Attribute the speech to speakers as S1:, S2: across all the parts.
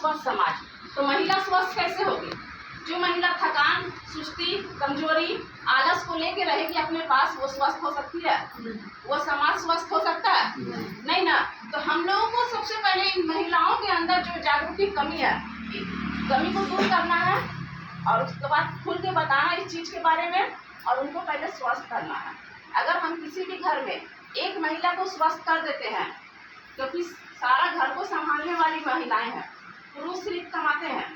S1: स्वस्थ समाज। तो महिला स्वस्थ कैसे होगी? जो महिला थकान, सुस्ती, कमजोरी, आलस को लेके रहेगी अपने पास, वो स्वस्थ हो सकती है? वो समाज स्वस्थ हो सकता है? नहीं ना। तो हम लोगों को सबसे पहले इन महिलाओं के अंदर जो जागरूकता की कमी है, कमी को दूर करना है और उसके बाद खुल के बताना इस चीज़ के बारे में और उनको पहले स्वस्थ करना है। अगर हम किसी भी घर में एक महिला को स्वस्थ कर देते हैं, क्योंकि सारा घर को संभालने वाली महिलाएं हैं, पुरुष सिर्फ कमाते हैं,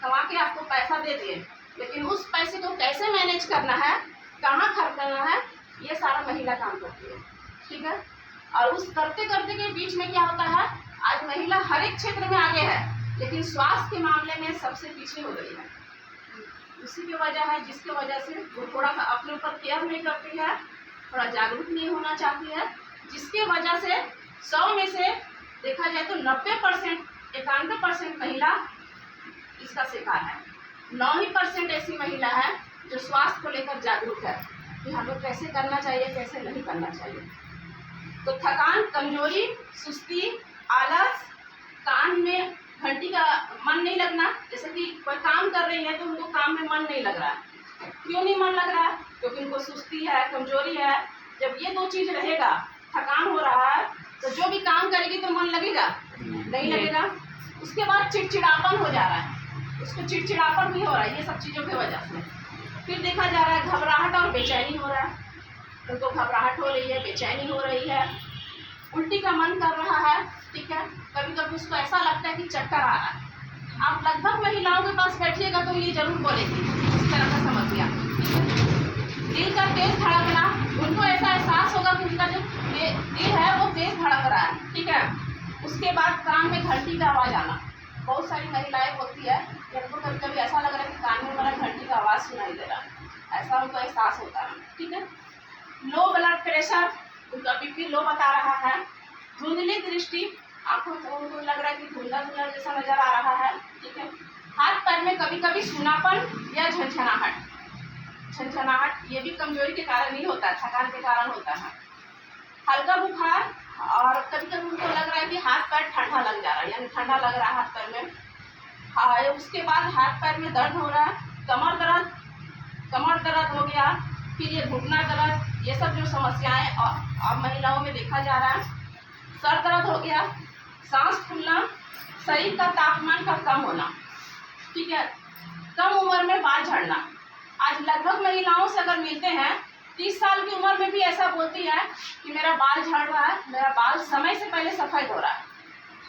S1: कमा के आपको पैसा दे दिए, लेकिन उस पैसे को कैसे मैनेज करना है, कहाँ खर्च करना है, ये सारा महिला काम करती है। ठीक है। और उस करते करते के बीच में क्या होता है, आज महिला हर एक क्षेत्र में आगे है, लेकिन स्वास्थ्य के मामले में सबसे पीछे हो गई है। उसी की वजह है जिसकी वजह से वो थोड़ा सा अपने ऊपर केयर नहीं करती है, थोड़ा जागरूक नहीं होना चाहती है, जिसकी वजह से 100 में से देखा जाए तो 90%, 91% महिला इसका शिकार है। 9% ऐसी महिला है जो स्वास्थ्य को लेकर जागरूक है कि हमें कैसे करना चाहिए, कैसे नहीं करना चाहिए। तो थकान, कमजोरी, सुस्ती, आलस, कान में घंटी का मन नहीं लगना, जैसे कि कोई काम कर रही है तो उनको काम में मन नहीं लग रहा है। क्यों नहीं मन लग रहा है? क्योंकि उनको सुस्ती है, कमजोरी है। जब ये दो चीज़ रहेगा, थकान हो रहा है, तो जो भी काम करेगी तो मन लगेगा? नहीं लगेगा। उसके बाद चिड़चिड़ापन हो जा रहा है, उसको चिड़चिड़ापन भी हो रहा है ये सब चीज़ों की वजह से। फिर देखा जा रहा है घबराहट और बेचैनी हो रहा है, उनको घबराहट हो रही है, बेचैनी हो रही है, उल्टी का मन कर रहा है। ठीक है। कभी कभी उसको ऐसा लगता है कि चक्कर आ रहा है। आप लगभग महिलाओं के पास बैठिएगा तो ये जरूर बोलेगी, इस तरह का समस्या। दिल का तेज धड़कना, उनको ऐसा एहसास होगा कि उनका जो दिल है वो तेज धड़क रहा है। ठीक है। उसके बाद कान में घंटी का आवाज़ आना, बहुत सारी महिलाएं होती है उनको कभी कभी ऐसा लग रहा है कि कान में हमारा घंटी का आवाज़ सुनाई दे रहा है, ऐसा उनको एहसास होता है। ठीक है। लो ब्लड प्रेशर, उनका बीपी लो बता रहा है। धुंधली दृष्टि, आंखों से उनको लग रहा है कि धुंधला धुंधला जैसा नजर आ रहा है। ठीक है। हाथ पैर में कभी कभी सूनापन या झनझनाहट, ये भी कमजोरी के कारण ही होता है, थकान के कारण होता है। हल्का बुखार, और कभी कभी उनको लग रहा है कि हाथ पैर ठंडा लग जा रहा है, यानी ठंडा लग रहा है हाथ पैर में। उसके बाद हाथ पैर में दर्द हो रहा है, कमर दर्द हो गया, फिर ये घुटना दर्द, ये सब जो समस्याएं अब महिलाओं में देखा जा रहा है। सर दर्द हो गया, सांस फूलना, शरीर का तापमान का कम होना। ठीक है। कम उम्र में बाल झड़ना, आज लगभग महिलाओं से अगर मिलते हैं 30 साल की उम्र में भी ऐसा बोलती है कि मेरा बाल झड़ रहा है, मेरा बाल समय से पहले सफ़ेद हो रहा है।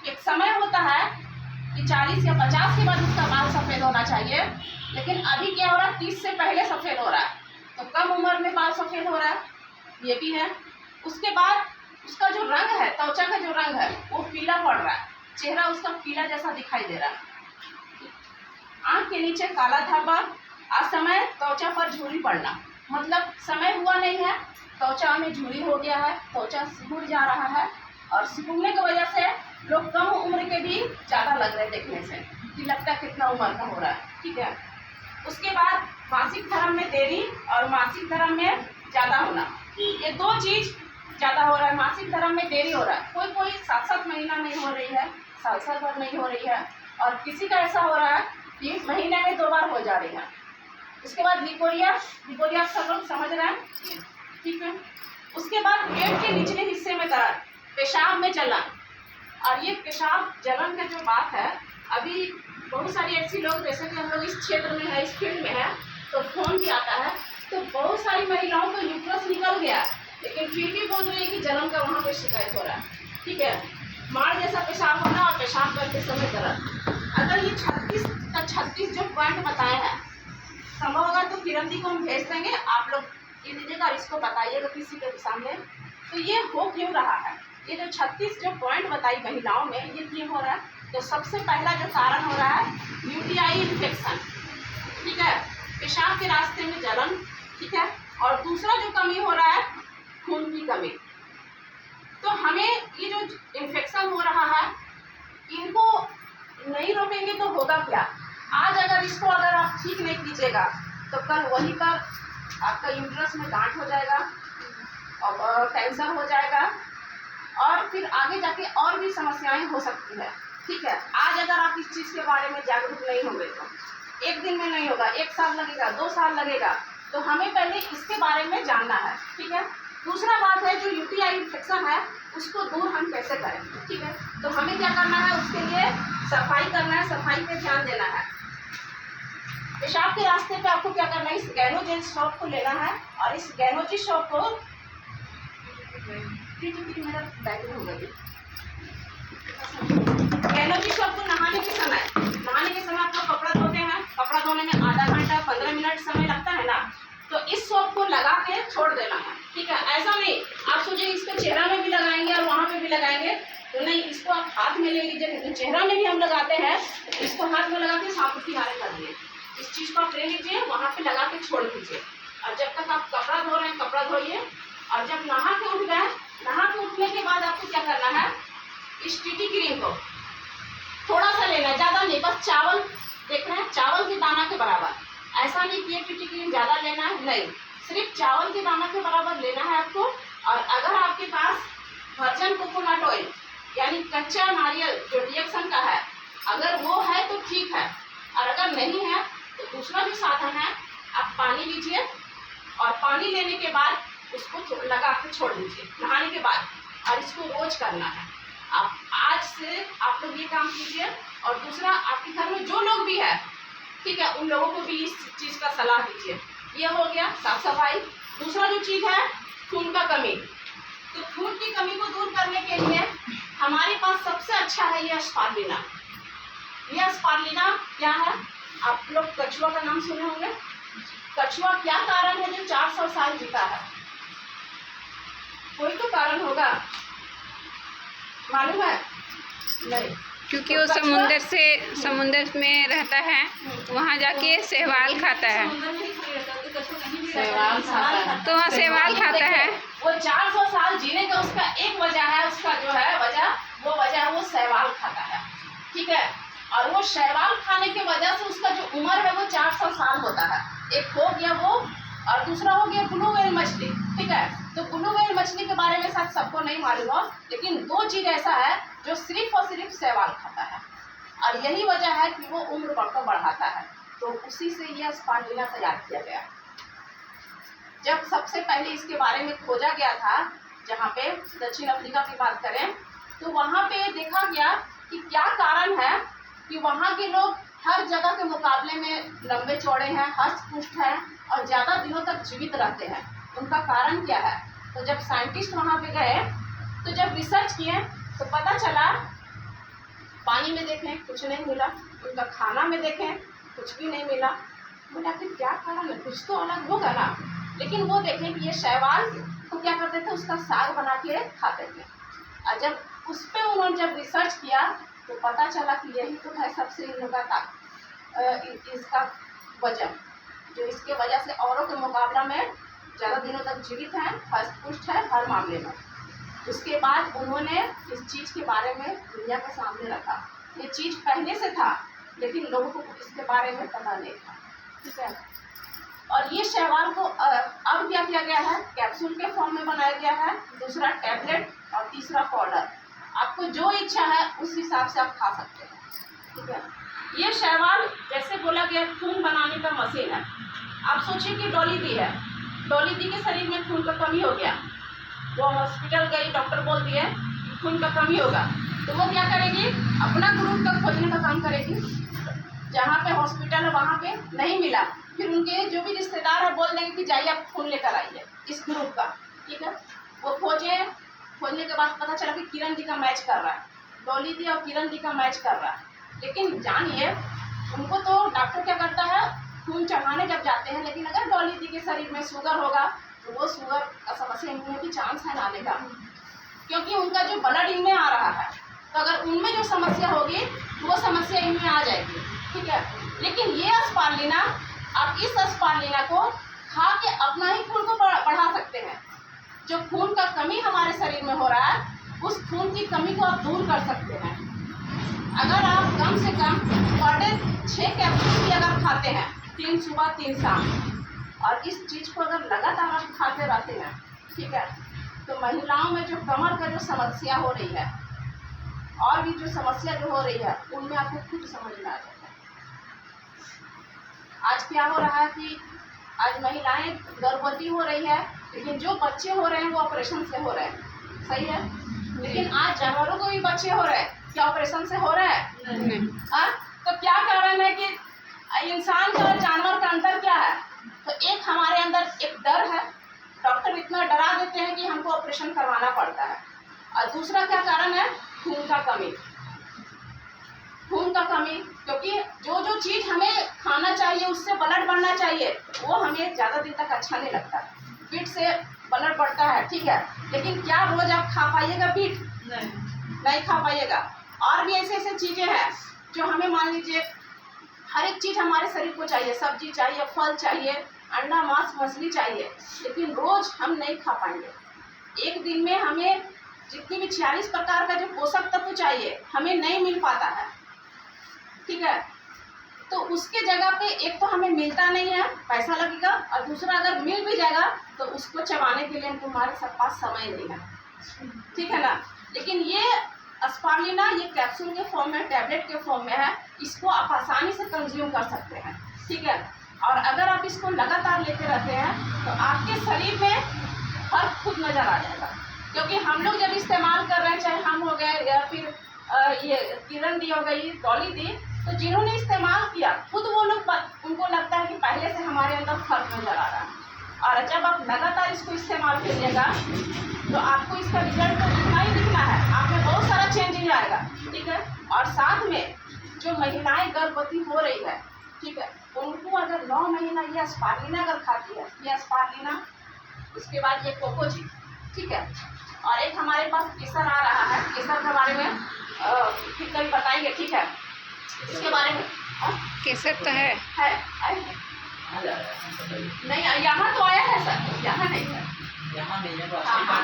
S1: एक समय होता है कि 40 या 50 के बाद उसका बाल सफ़ेद होना चाहिए, लेकिन अभी क्या हो रहा है, 30 से पहले सफ़ेद हो रहा है। तो कम उम्र में बाल सफ़ेद हो रहा है, ये भी है। उसके बाद उसका जो रंग है, त्वचा का जो रंग है वो पीला पड़ रहा है, चेहरा उसका पीला जैसा दिखाई दे रहा है। आँख के नीचे काला धब्बा, असमय त्वचा पर झुर्री पड़ना, मतलब समय हुआ नहीं है, त्वचा में झुर्री हो गया है, त्वचा सिकुड़ जा रहा है, और सिकुड़ने की वजह से लोग कम उम्र के भी ज़्यादा लग रहे हैं देखने से, कि लगता है कितना उम्र का हो रहा है। ठीक है। उसके बाद मासिक धर्म में देरी और मासिक धर्म में ज़्यादा होना, ये दो चीज़ ज़्यादा हो रहा है। मासिक धर्म में देरी हो रहा है, कोई 7 महीना नहीं हो रही है, साल भर नहीं हो रही है, और किसी का ऐसा हो रहा है कि महीने में 2 बार हो जा रही है। उसके बाद लिकोरिया सब लोग समझ रहे हैं। ठीक है। उसके बाद पेट के निचले हिस्से में दर्द, पेशाब में जलन, और ये पेशाब जलन का जो बात है, अभी बहुत सारी ऐसी लोग, जैसे कि हम लोग इस क्षेत्र में है, इस फील्ड में है, तो फोन भी आता है, तो बहुत सारी महिलाओं को यूट्रस निकल गया, लेकिन फिर भी बोल रही है कि जलन का वहाँ पे शिकायत हो रहा है। ठीक है। माड़ जैसा पेशाब होना और पेशाब करते समय दर्द। अगर ये 36 जो पॉइंट बताए हैं, संभव होगा तो किरण दी को हम भेज देंगे, आप लोग ये दीजिएगा और इसको बताइएगा किसी के सामने, तो ये हो क्यों रहा है। ये जो 36 जो पॉइंट बताई महिलाओं में, ये क्यों हो रहा है? तो सबसे पहला जो कारण हो रहा है यूटीआई इन्फेक्शन। ठीक है। पेशाब के रास्ते में जलन। ठीक है। और दूसरा जो कमी हो रहा है, खून की कमी। तो हमें ये जो इन्फेक्शन हो रहा है, इनको नहीं रोकेंगे तो होगा क्या? आज अगर आप ठीक नहीं कीजिएगा तो कल वहीं पर आपका यूट्रस में गांठ हो जाएगा और कैंसर हो जाएगा, और फिर आगे जाके और भी समस्याएं हो सकती है। ठीक है। आज अगर आप इस चीज़ के बारे में जागरूक नहीं होंगे तो एक दिन में नहीं होगा, 1 साल लगेगा, 2 साल लगेगा। तो हमें पहले इसके बारे में जानना है, ठीक है। दूसरा बात है जो यूटीआई इन्फेक्शन है उसको दूर हम कैसे करें, ठीक है। तो हमें क्या करना है, उसके लिए सफाई करना है, सफाई पे ध्यान देना है। पेशाब के रास्ते पे आपको क्या करना है, इस गैनोजेल शॉप को लेना है और इस गैनोजी शॉप को मेरा बैटिंग हो गई। गैनोजी शॉप को नहाने के समय आप लोग कपड़ा धोते हैं, कपड़ा धोने में आधा घंटा 15 मिनट समय लगता है ना, तो इस सोप को लगा के छोड़ देना है, ठीक है। ऐसा नहीं आप सोचिए इसको चेहरा में भी लगाएंगे और वहाँ पे भी लगाएंगे, तो नहीं, इसको आप हाथ में ले लीजिए। तो चेहरा में भी हम लगाते हैं, इसको हाथ में लगा के साबुन किनारे कर दिए, इस चीज़ को आप ले लीजिए, वहाँ पे लगा के छोड़ दीजिए। और जब तक आप कपड़ा धो रहे हैं कपड़ा धोइए, और जब नहा के उठ गए, नहा के उठने के बाद आपको क्या करना है, इस टीटी क्रीम को थोड़ा सा लेना है, ज़्यादा नहीं, बस चावल देख रहे हैं, चावल के दाना के बराबर। ऐसा नहीं कि टीटी क्रीम ज़्यादा लेना है, नहीं, सिर्फ चावल के दाना के बराबर लेना है आपको। और अगर आपके पास वर्जिन कोकोनट ऑयल यानी कच्चा नारियल जो रिएक्शन का है, अगर वो है तो ठीक है, और अगर नहीं है तो दूसरा जो साधन है, आप पानी लीजिए और पानी लेने के बाद उसको लगा के छोड़ दीजिए नहाने के बाद, और इसको रोज करना है। आप आज से आप लोग ये काम कीजिए। और दूसरा, आपके घर में जो लोग भी है, ठीक है, उन लोगों को भी इस चीज़ का सलाह दीजिए। ये हो गया साफ सफाई। दूसरा जो चीज़ है, खून का कमी। तो खून की कमी को दूर करने के लिए हमारे पास सबसे अच्छा है ये स्पारुलिना। यह स्पारुलिना क्या है, आप लोग कछुआ का नाम सुने होंगे। कछुआ क्या कारण है जो 400 साल जीता है, कोई तो कारण होगा, मालूम है? नहीं,
S2: क्योंकि वो समुंदर में रहता है, वहाँ जाके शैवाल खाता है, तो वहाँ शैवाल खाता है।
S1: वो 400 साल जीने का उसका एक वजह है, उसका जो है वो वजह है वो शैवाल खाता है, ठीक है। और वो शैवाल खाने की वजह से उसका जो उम्र है वो 400 साल होता है। एक हो गया वो, और दूसरा हो गया ब्लू व्हेल मछली, ठीक है। तो ब्लू व्हेल मछली के बारे में शायद सबको नहीं मालूम हो, लेकिन 2 चीज़ ऐसा है जो सिर्फ और सिर्फ शैवाल खाता है, और यही वजह है कि वो उम्र बढ़ाता है। तो उसी से यह स्पारुलिना तैयार किया गया। जब सबसे पहले इसके बारे में खोजा गया था, जहाँ पे दक्षिण अफ्रीका की बात करें, तो वहाँ पे देखा गया कि क्या कारण है कि वहाँ के लोग हर जगह के मुकाबले में लंबे चौड़े हैं, हष्ट पुष्ट हैं और ज़्यादा दिनों तक जीवित रहते हैं। उनका कारण क्या है? तो जब साइंटिस्ट वहाँ पे गए, तो जब रिसर्च किए तो पता चला, पानी में देखें कुछ नहीं मिला, उनका खाना में देखें कुछ भी नहीं मिला। बोला कि क्या कारण है, कुछ तो अलग होगा ना। लेकिन वो देखें कि ये शैवाल तो क्या करते थे, उसका साग बना के खाते थे। और जब उस पर उन्होंने जब रिसर्च किया तो पता चला कि यही तो है सबसे इन लोगों का इसका वजह, जो इसके वजह से औरों के मुकाबला में ज़्यादा दिनों तक जीवित हैं, हष्ट पुष्ट है हर मामले में। उसके बाद उन्होंने इस चीज़ के बारे में दुनिया के सामने रखा। ये चीज़ पहले से था, लेकिन लोगों को इसके बारे में पता नहीं था, ठीक है। और ये शैवाल को अब क्या किया गया है, कैप्सूल के फॉर्म में बनाया गया है, दूसरा टैबलेट और तीसरा पाउडर। आपको जो इच्छा है उस हिसाब से आप खा सकते हैं, ठीक है। ये शैवाल जैसे बोला गया खून बनाने का मशीन है। आप सोचिए कि डॉली दी है, डॉली दी के शरीर में खून का कमी हो गया, वो हॉस्पिटल गई, डॉक्टर बोल दिए खून का कमी होगा, तो वो क्या करेगी, अपना ग्रुप का खोजने का काम करेगी। जहाँ पे हॉस्पिटल है वहाँ पे नहीं मिला, फिर उनके जो भी रिश्तेदार है बोल देंगे कि जाइए आप खून लेकर आइए इस ग्रुप का, ठीक है। वो खोजने के बाद पता चला कि किरण दी का मैच कर रहा है, डॉली दी और किरण दी का मैच कर रहा है। लेकिन जानिए, उनको तो डॉक्टर क्या करता है, खून चढ़ाने जब जाते हैं, लेकिन अगर डॉली दी के शरीर में शुगर होगा तो वो शुगर का समस्या इनमें भी चांस है आने का, क्योंकि उनका जो ब्लड इनमें आ रहा है, तो अगर उनमें जो समस्या होगी वो समस्या इनमें आ जाएगी, ठीक है। लेकिन ये स्पारुलिना, आप इस स्पारुलिना को खा के अपना ही खून को बढ़ा सकते हैं। जो खून का कमी हमारे शरीर में हो रहा है, उस खून की कमी को आप दूर कर सकते हैं। अगर आप कम से कम पर डे 6 कैप्सूल भी अगर खाते हैं, 3 सुबह 3 शाम, और इस चीज़ को अगर लगातार आप खाते रहते हैं, ठीक है, तो महिलाओं में जो कमर का जो समस्या हो रही है और भी जो समस्या जो हो रही है उनमें आपको खुद समझ में आ जाएगा। आज क्या हो रहा है कि आज महिलाएं गर्भवती हो रही है, लेकिन जो बच्चे हो रहे हैं वो ऑपरेशन से हो रहे हैं, सही है। लेकिन आज जानवरों को भी बच्चे हो रहे हैं, क्या ऑपरेशन से हो रहे हैं?
S2: नहीं।
S1: तो क्या कारण है कि इंसान का और जानवर का अंतर क्या है? तो एक हमारे अंदर एक डर है, डॉक्टर इतना डरा देते हैं कि हमको ऑपरेशन करवाना पड़ता है। और दूसरा क्या कारण है? खून का कमी। खून का कमी, क्योंकि जो जो चीज़ हमें खाना चाहिए, उससे ब्लड बढ़ना चाहिए, वो हमें ज़्यादा दिन तक अच्छा नहीं लगता। बीट से ब्लड बढ़ता है, ठीक है, लेकिन क्या रोज आप खा पाइएगा बीट? नहीं खा पाइएगा। और भी ऐसे ऐसे चीज़ें हैं जो हमें, मान लीजिए हर एक चीज़ हमारे शरीर को चाहिए, सब्जी चाहिए, फल चाहिए, अंडा मांस मछली चाहिए, लेकिन रोज हम नहीं खा पाएंगे। एक दिन में हमें जितनी भी 46 प्रकार का जो पोषक तत्व चाहिए हमें नहीं मिल पाता है, ठीक है। तो उसके जगह पे एक तो हमें मिलता नहीं है, पैसा लगेगा, और दूसरा अगर मिल भी जाएगा तो उसको चबाने के लिए तुम्हारे सब पास समय नहीं है, ठीक है ना। लेकिन ये स्पारुलिना ये कैप्सूल के फॉर्म में, टैबलेट के फॉर्म में है, इसको आप आसानी से कंज्यूम कर सकते हैं, ठीक है। और अगर आप इसको लगातार लेते रहते हैं तो आपके शरीर में फर्क खुद नज़र आ जाएगा। क्योंकि हम लोग जब इस्तेमाल कर रहे हैं, चाहे हम हो गए या फिर ये किरण दी हो गई, डॉली दी, तो जिन्होंने इस्तेमाल किया खुद वो लोग, उनको लगता है कि पहले से हमारे अंदर फर्क नज़र आ रहा है। और जब आप लगातार इसको इस्तेमाल करिएगा तो आपको इसका रिजल्ट तो दिखना ही दिखना है, आप में बहुत सारा चेंजिंग आएगा, ठीक है। और साथ में जो महिलाएं गर्भवती हो रही है, ठीक है, उनको अगर 9 महीना ये स्पारुलिना अगर खाती है, ये स्पारुलिना, उसके बाद ये कोकोजी, ठीक है, और एक हमारे पास केसर आ रहा है, केसर के बारे में फिर कभी बताएंगे, ठीक है, इसके बारे में।
S2: केसर तो है
S1: नहीं, यहाँ तो आया है सर, यहाँ नहीं है।
S3: यहाँ नहीं है तो
S1: हाँ, हाँ।